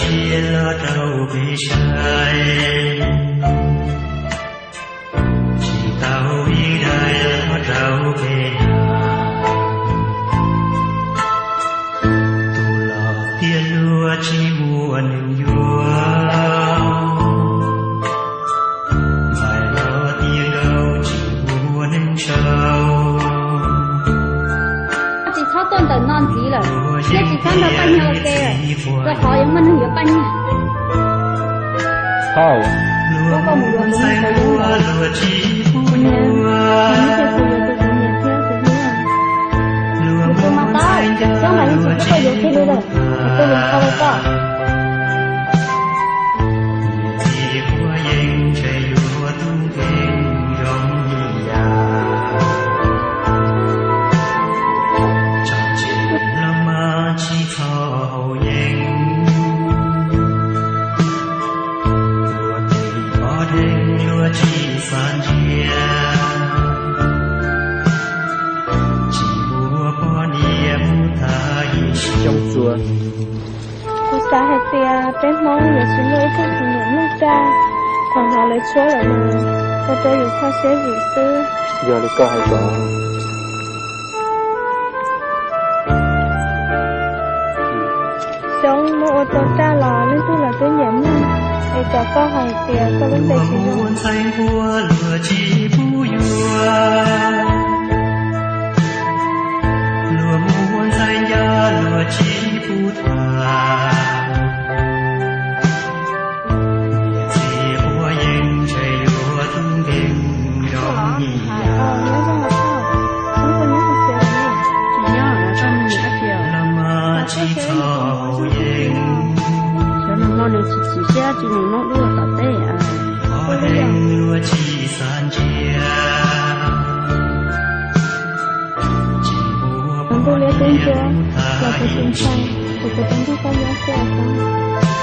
chia lo đâu về trái chỉ tao ý đây lo đâu về tu lo tiền lúa chỉ mua niềm vui phải lo tiền đâu chỉ mua niềm trâu tuần tới non gì rồi, giờ chỉ看到半nhau kê rồi, rồi họยังมันเหลือ半nhau. Không. Có con một đứa cũng có luôn rồi. Mình nhớ, mình sẽ phụ được từ nhà theo từ nhà. Mình cứ mà ta, sau này mình sẽ có được cái rồi, tôi liền không có. Trong chùa cô xã hay tia bé mong để xuống nơi thân của những nước cha thằng họ lấy chúa lại mà cho tôi dùng khoa xế vị sư giờ được có hay có sống mua ô tô cha lò lên tôi là tôi nhẩm để cho con hỏi tia có vấn đề gì chỉ muốn nó đưa tập tê à. Con tôi lấy tên chưa? Là tôi tên sai, tôi tên tôi con nhớ xe không?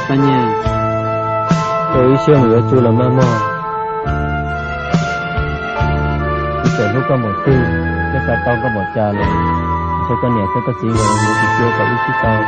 Anh nha. Tôi chưa hiểu chú là mama. Chỉ sợ lúc có một tư, cái sao tao có một cha rồi. Cho con nhà tôi có gì rồi, thì chưa có ý chí tao.